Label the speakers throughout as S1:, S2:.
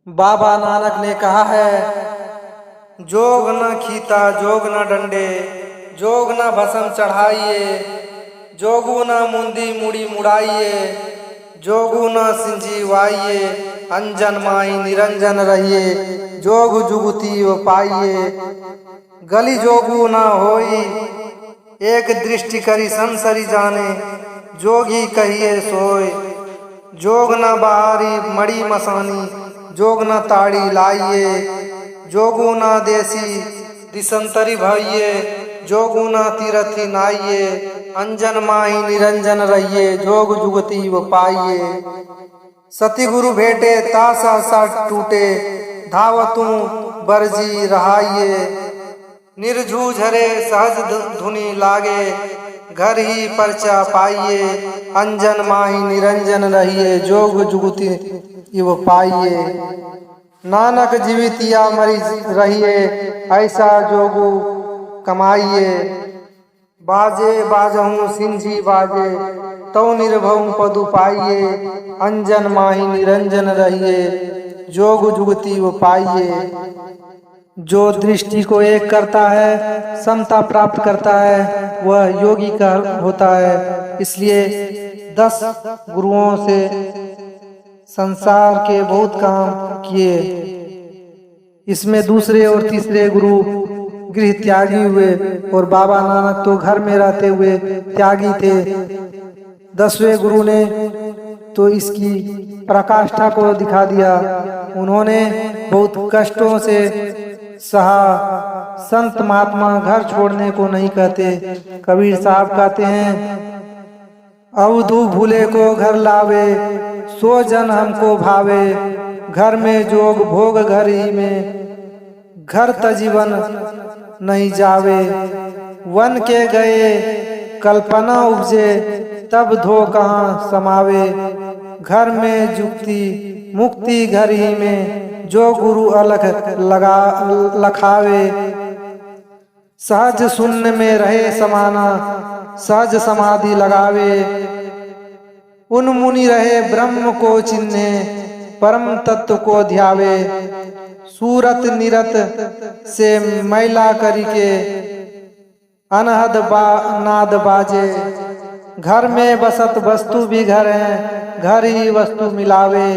S1: बाबा नानक ने कहा है, जोग न खीता जोग न डंडे, जोग न भस्म चढ़ाइए, जोगु न मुंदी मुड़ी मुड़ाइए, जोगु न सिंजी वाइये, अंजन माई निरंजन रहिए, जोग जुगती व पाइये। गली जोगु न होई, एक दृष्टि करी संसरी जाने, जोगी कहिए सोय। जोग न बहारी मड़ी मसानी, जोग न ताड़ी लाइये, जोगु न देसी दिसंतरी भइये, जोगु न तीरथी नाइये, अंजन माही निरंजन रहिए, जोग जुगती व पाइये। सती गुरु भेटे तासा सा टूटे, धावतू बरजी रहाइये, निर्झूझरे सहज धुनि लागे, घर ही परचा पाइये, अंजन माही निरंजन रहिए, जोग जुगती इव पाइये। नानक जीवितिया मरी रहिए, ऐसा जोगु कमाइये, बाजे बाजहूँ सिंझी बाजे, तौ निर्भव पदु पाइये, अंजन माही निरंजन रहिए, जोग जुगती व पाइये। जो दृष्टि को एक करता है, समता प्राप्त करता है, वह योगी का होता है। इसलिए 10 गुरुओं से संसार के बहुत काम किए। इसमें दूसरे और तीसरे गुरु गृह त्यागी हुए और बाबा नानक तो घर में रहते हुए त्यागी थे। 10वें गुरु ने तो इसकी प्रकाष्ठा को दिखा दिया। उन्होंने बहुत कष्टों से सहा। संत महात्मा घर छोड़ने को नहीं कहते। कबीर साहब कहते हैं, अवधू भूले को घर लावे, सो जन हमको भावे, घर में जोग भोग घर ही में, घर तजीवन नहीं जावे। वन के गए कल्पना उपजे, तब धो कहाँ समावे, घर में जुक्ति मुक्ति घर ही में, जो गुरु अलख लखावे। सहज शून्य में रहे समाना, सहज समाधि लगावे, उन मुनि रहे ब्रह्म को चिन्हे, परम तत्व को ध्यावे। सूरत निरत से मैला करिके, अनहद नाद बाजे, घर में बसत वस्तु भी घर है, घर ही वस्तु मिलावे।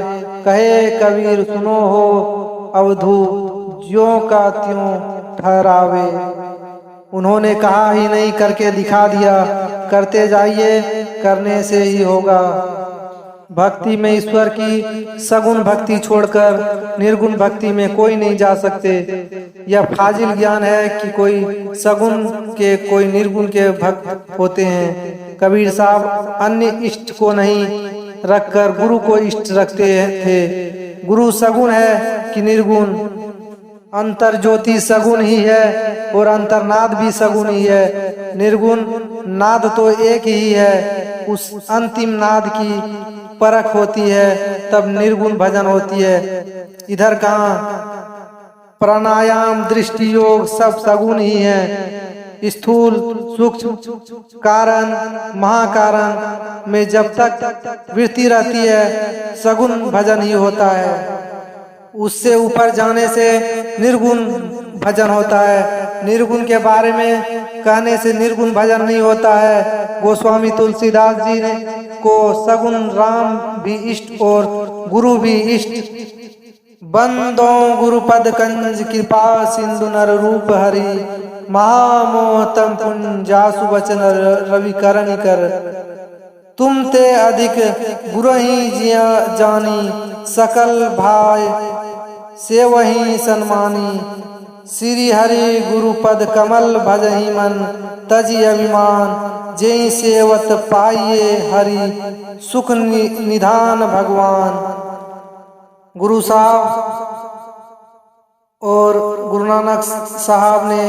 S1: कहे कबीर सुनो हो अवधू, ज्यों का त्यों ठहरावे। उन्होंने कहा ही नहीं, करके दिखा दिया। करते जाइए, करने से ही होगा। भक्ति में ईश्वर की सगुण भक्ति छोड़कर निर्गुण भक्ति में कोई नहीं जा सकते। यह फाजिल ज्ञान है कि कोई सगुण के कोई निर्गुण के भक्त होते हैं। कबीर साहब अन्य इष्ट को नहीं रखकर गुरु को इष्ट रखते थे। गुरु सगुण है कि निर्गुण, अंतर ज्योति सगुण ही है और अंतरनाद भी सगुण ही है। निर्गुण नाद तो एक ही है। उस अंतिम नाद की परख होती है, तब निर्गुण भजन होती है। इधर कहाँ प्राणायाम दृष्टि योग सब सगुण ही है। स्थूल सूक्ष्म कारण महाकारण में जब तक वृत्ति रहती है, सगुण भजन ही होता है। उससे ऊपर जाने से निर्गुण भजन होता है। निर्गुण के बारे में कहने से निर्गुण भजन नहीं होता है। गोस्वामी तुलसीदास जी ने को सगुण राम भी इष्ट और गुरु भी इष्ट। बंदो गुरुपद कंज कृपा सिंधु नर रूप हरि, महामोहतम पुंजासु वचन रवि करणी कर। तुम ते अधिक गुरु ही जिया जानी, सकल भाई से वही सन्मानी। श्री हरि गुरुपद कमल भजहि मन, तजी अभिमान जय सेवत पाइये हरि, सुख निधान भगवान। गुरु साहब और गुरु नानक साहब ने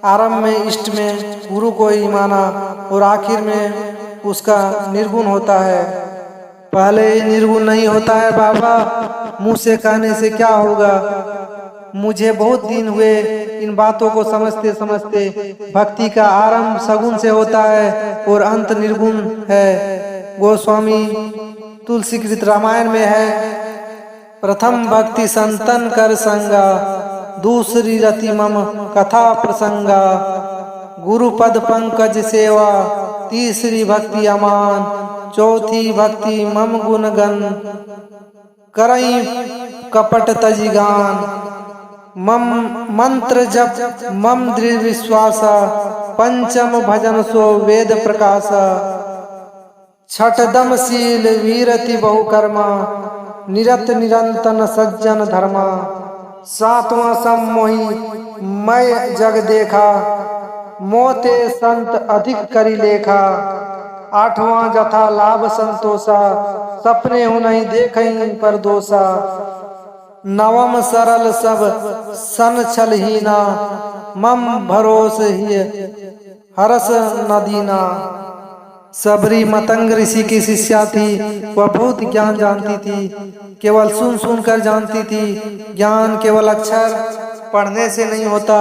S1: आरंभ में इष्ट में गुरु को ही माना और आखिर में उसका निर्गुण होता है। पहले निर्गुण नहीं होता है बाबा, मुंह से कहने से क्या होगा। मुझे बहुत दिन हुए इन बातों को समझते समझते। भक्ति का आरंभ सगुण से होता है और अंत निर्गुण है। गोस्वामी तुलसीकृत रामायण में है, प्रथम भक्ति संतन कर संगा, दूसरी रति मम कथा प्रसंगा। गुरुपद पंकज सेवा, तीसरी भक्ति अमान, चौथी भक्ति मम गुणगन। करई कपट तजिगान, मम मंत्र जप मम दृढ़ विश्वासा। पंचम भजन सो वेद प्रकाशा, छठदम शील वीरति बहुकर्मा। निरत निरंतन सज्जन धर्मा, सातवां सम मोहि मैं जग देखा। मोते संत अधिक करी लेखा, आठवां जथा लाभ संतोषा। सपने हूँ नहीं देखई पर दोषा, नवम सरल सब सन छलहीना। मम भरोस ही हरस नदीना। सबरी मतंग ऋषि की शिष्या थी। वह बहुत ज्ञान जानती थी, केवल सुन सुन कर जानती थी। ज्ञान केवल अक्षर पढ़ने से नहीं होता,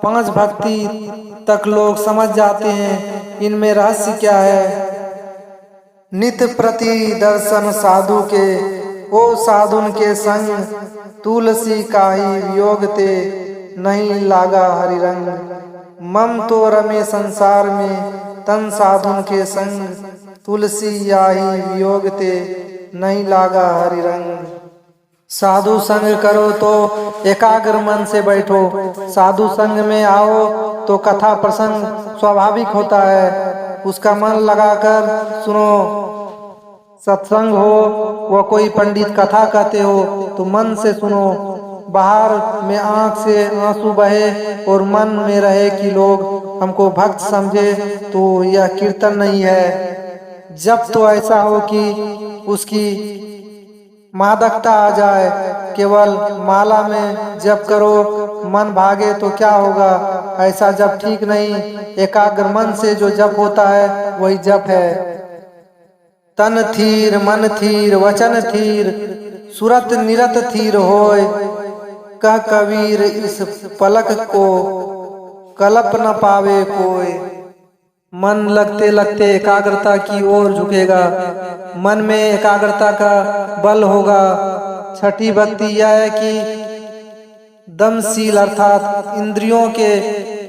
S1: 5 भक्ति तक लोग समझ जाते हैं। इनमें रहस्य क्या है? नित प्रति दर्शन साधु के, ओ साधुन के संग। तुलसी काही वियोग ते, नहीं लागा हरि रंग। मम तो रमे संसार में, तन साधुन के संग। तुलसी याही वियोग ते, नहीं लागा हरि रंग। साधु संग करो तो एकाग्र मन से बैठो। साधु संग में आओ तो कथा प्रसंग स्वाभाविक होता है, उसका मन लगाकर सुनो। सत्संग हो व कोई पंडित कथा कहते हो तो मन से सुनो। बाहर में आंख से आंसू बहे और मन में रहे कि लोग हमको भक्त समझे तो यह कीर्तन नहीं है। जब तो ऐसा हो कि उसकी मादकता आ जाए। केवल माला में जप करो, मन भागे तो क्या होगा? ऐसा जप ठीक नहीं। एकाग्र मन से जो जप होता है वही जप है। तन थीर मन थीर वचन थीर, सुरत निरत थीर होय। कह कबीर इस पलक को, कल्प न पावे कोय। मन लगते लगते एकाग्रता की ओर झुकेगा, मन में एकाग्रता का बल होगा। छठी भक्ति यह है कि दमशील अर्थात इंद्रियों के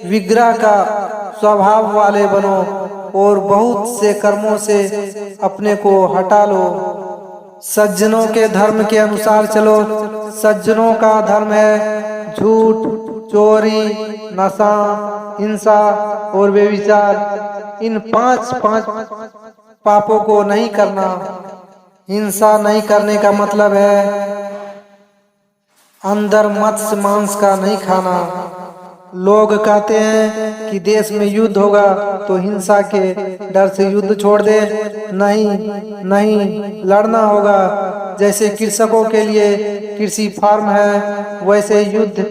S1: विग्रह का स्वभाव वाले बनो और बहुत से कर्मों से अपने को हटा लो। सज्जनों के धर्म के अनुसार चलो। सज्जनों का धर्म है झूठ, चोरी, नशा, हिंसा और व्यभिचार। इन पांच पापों को नहीं करना। हिंसा नहीं करने का मतलब है अंदर मत्स्य मांस का नहीं खाना। लोग कहते हैं कि देश में युद्ध होगा तो हिंसा के डर से युद्ध छोड़ दे। नहीं, लड़ना होगा। जैसे कृषकों के लिए कृषि फार्म है, वैसे युद्ध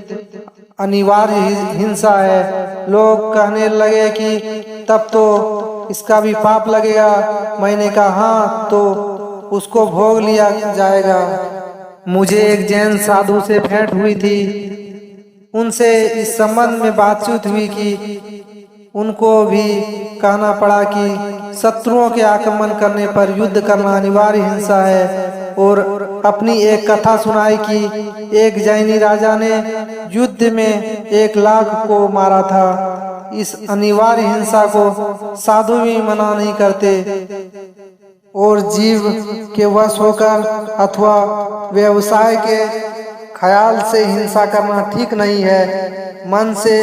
S1: अनिवार्य हिंसा है। लोग कहने लगे कि तब तो इसका भी पाप लगेगा। मैंने कहा हाँ, तो उसको भोग लिया जाएगा। मुझे एक जैन साधु से भेंट हुई थी। उनसे इस संबंध में बातचीत हुई कि उनको भी कहना पड़ा कि शत्रुओं के आक्रमण करने पर युद्ध करना अनिवार्य हिंसा है। और अपनी एक कथा सुनाई कि एक जैनी राजा ने युद्ध में 1 लाख को मारा था। इस अनिवार्य हिंसा को साधु भी मना नहीं करते। और जीव के वश होकर अथवा व्यवसाय के ख्याल से हिंसा करना ठीक नहीं है। मन से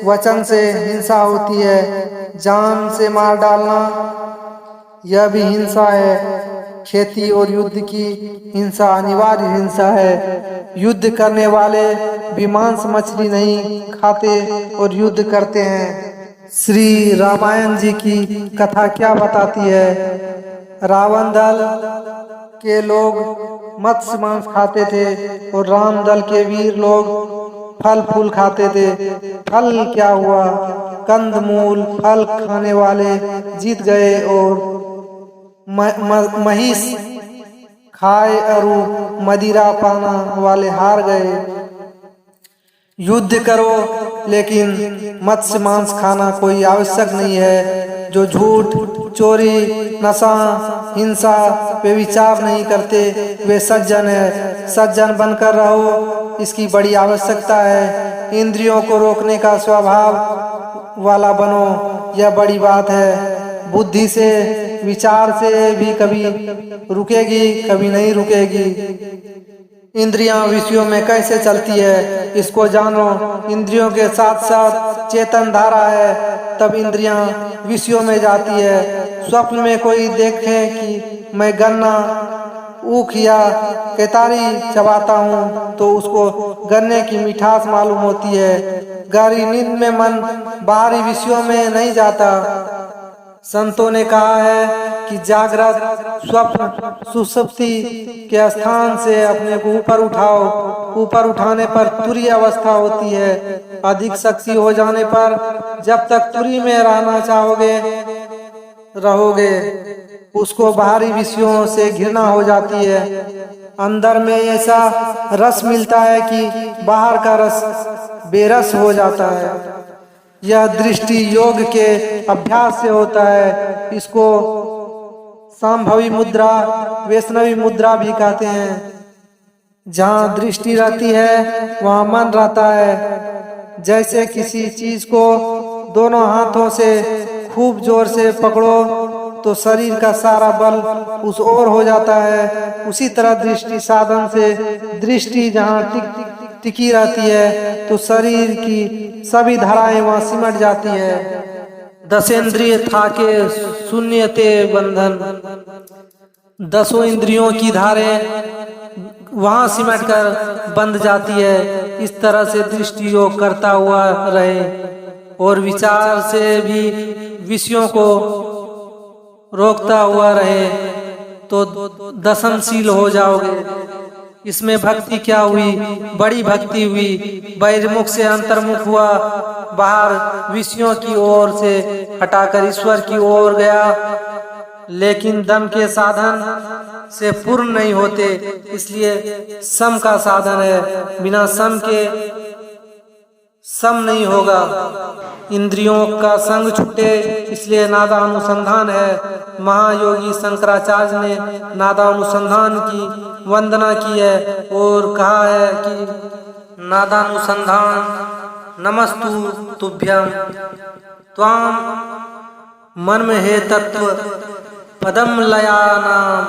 S1: वचन से हिंसा होती है। जान से मार डालना यह भी हिंसा है। खेती और युद्ध की हिंसा अनिवार्य हिंसा है। युद्ध करने वाले भी मांस मछली नहीं खाते और युद्ध करते हैं। श्री रामायण जी की कथा क्या बताती है? रावण दल के लोग मत्स्य मांस खाते थे और राम दल के वीर लोग फल फूल खाते थे। फल क्या हुआ? कंदमूल फल खाने वाले जीत गए और महिष खाए और मदिरा पाना वाले हार गए। युद्ध करो लेकिन मत्स्य मांस खाना कोई आवश्यक नहीं है। जो झूठ, चोरी, नशा, हिंसा वे विचार नहीं करते वे सज्जन है। सज्जन बनकर रहो, इसकी बड़ी आवश्यकता है। इंद्रियों को रोकने का स्वभाव वाला बनो, यह बड़ी बात है। बुद्धि से विचार से भी कभी रुकेगी कभी नहीं रुकेगी। इंद्रियां विषयों में कैसे चलती है इसको जानो। इंद्रियों के साथ साथ चेतन धारा है, तब इंद्रियां विषयों में जाती है। स्वप्न में कोई देखे कि मैं गन्ना ऊख या केतारी चबाता हूँ तो उसको गन्ने की मिठास मालूम होती है। गहरी नींद में मन बाहरी विषयों में नहीं जाता। संतों ने कहा है कि जागृत स्वप्न सुषुप्ति के स्थान से अपने को ऊपर उठाओ। ऊपर उठाने पर तुरीय अवस्था होती है। अधिक शक्ति हो जाने पर जब तक तुरी में रहना चाहोगे रहोगे, उसको बाहरी विषयों से घृणा हो जाती है। अंदर में ऐसा रस मिलता है कि बाहर का रस बेरस हो जाता है। यह दृष्टि योग के अभ्यास से होता है। इसको सांभवी मुद्रा, वैष्णवी मुद्रा भी कहते हैं। जहाँ दृष्टि रहती है वहाँ मन रहता है। जैसे किसी चीज को दोनों हाथों से खूब जोर से पकड़ो तो शरीर का सारा बल उस ओर हो जाता है। उसी तरह दृष्टि साधन से दृष्टि जहाँ टिकी रहती है तो शरीर की सभी धाराएं वहाँ सिमट जाती है। दसेंद्रिय थाके शून्य ते बंधन, दसों इंद्रियों की धारें वहाँ सिमट कर बंध जाती है। इस तरह से दृष्टि योग करता हुआ रहे और विचार से भी विषयों को रोकता हुआ रहे तो दशनशील हो जाओगे। इसमें भक्ति क्या हुई? बड़ी भक्ति हुई। बहिर्मुख से अंतर्मुख हुआ, बाहर विषयों की ओर से हटाकर ईश्वर की ओर गया। लेकिन दम के साधन से पूर्ण नहीं होते, इसलिए सम का साधन है। बिना सम के सम नहीं होगा। इंद्रियों का संग छूटे, इसलिए नादानुसंधान है। महायोगी शंकराचार्य ने नादानुसंधान की वंदना की है और कहा है कि नादानुसंधान नमस्तु तुभ्यं त्वाम मन्म हे तत्व पदम लयानाम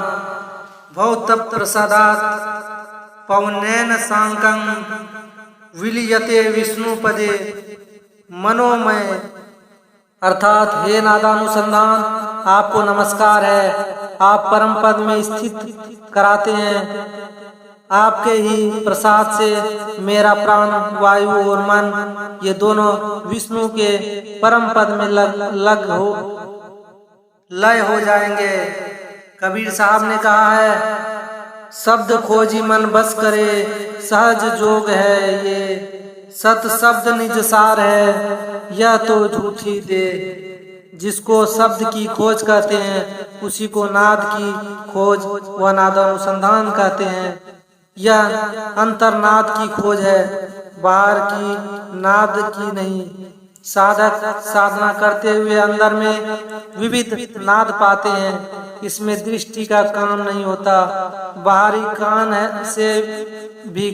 S1: भौत प्रसादात पवनेन सांकं विलियते विष्णु पदे मनोमय। अर्थात हे नादानुसंधान, आपको नमस्कार है। आप परम पद में स्थित कराते हैं। आपके ही प्रसाद से मेरा प्राण, वायु और मन ये दोनों विष्णु के परम पद में लय हो जाएंगे। कबीर साहब ने कहा है, शब्द खोजी मन बस करे, सहज जोग है ये। सत शब्द निज सार है, यह तो झूठी दे। जिसको शब्द की खोज कहते हैं उसी को नाद की खोज व नादानुसंधान कहते हैं। यह अंतर्नाद की खोज है, बाहर की नाद की नहीं। साधक साधना करते हुए अंदर में विविध नाद पाते हैं। इसमें दृष्टि का काम नहीं होता, बाहरी कान से भी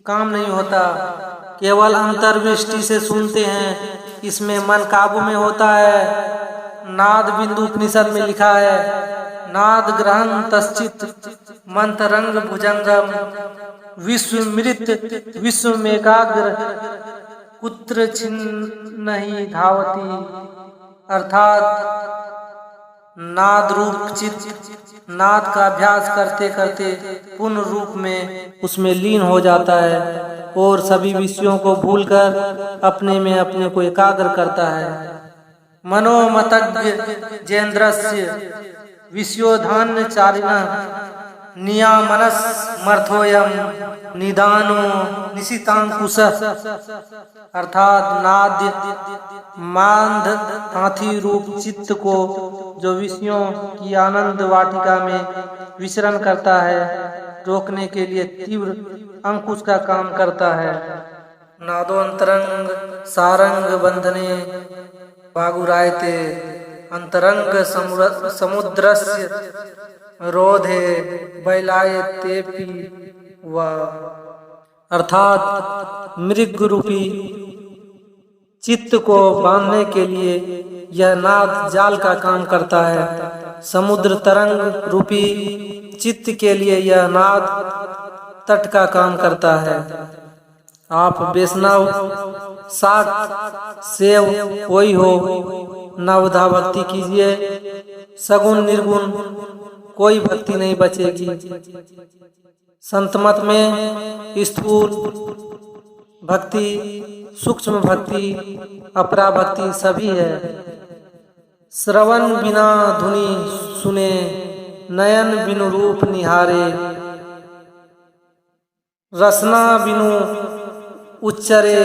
S1: काम नहीं होता, केवल अंतर्दृष्टि से सुनते हैं। इसमें मन काबू में होता है। नाद बिंदु उपनिषद में लिखा है, नाद ग्रहण तश्चित मंत्रंग भुजंगम विश्वमृत विश्व मेकाग्र कुत्र छिन्न ही धावती। अर्थात नाद रूप चित्त नाद का अभ्यास करते करते पूर्ण रूप में उसमें लीन हो जाता है और सभी विषयों को भूलकर अपने में अपने को एकाग्र करता है। मनोमतज्ञ जेन्द्रस्य विषयोधान्य चारिणः नियामनस मर्थोयम निदानो निशितांकुश। अर्थात नाद्य मांध हाथी रूप चित्त को जो विषयों की आनंद वाटिका में विचरण करता है, रोकने के लिए तीव्र अंकुश का काम करता है। नादोंतरंग सारंग बंधने बागुरायते अंतरंग समुद्रस्य रोधे बैलाए तेपी व, अर्थात मृग रूपी चित्त को बांधने के लिए यह नाद जाल का काम करता है। समुद्र तरंग रूपी चित्त के लिए यह नाद तट का काम करता है। आप वैष्णव शाक सेव कोई हो, नवधा भक्ति कीजिए, सगुण निर्गुण कोई भक्ति नहीं बचेगी। संत मत में स्थूल भक्ति, सूक्ष्म भक्ति, अपरा भक्ति सभी है। श्रवण बिना धुनि सुने, नयन बिनु रूप निहारे, रसना बिनु उच्चरे,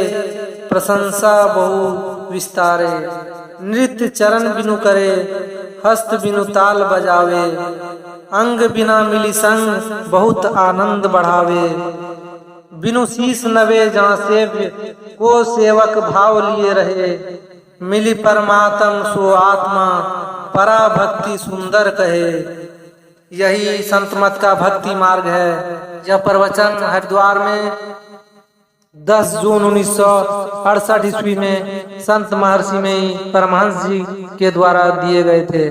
S1: प्रशंसा बहु विस्तारे, नृत्य चरण बिनु करे, हस्त बिनु ताल बजावे, अंग बिना मिली संग बहुत आनंद बढ़ावे, बिनु शीस नवे जहाँ सेव्य को सेवक भाव लिए रहे, मिली परमात्म सो आत्मा परा भक्ति सुंदर कहे। यही संत मत का भक्ति मार्ग है। यह प्रवचन हरिद्वार में 10 जून 1968 ईस्वी में संत महर्षि में परमहंस जी के द्वारा दिए गए थे।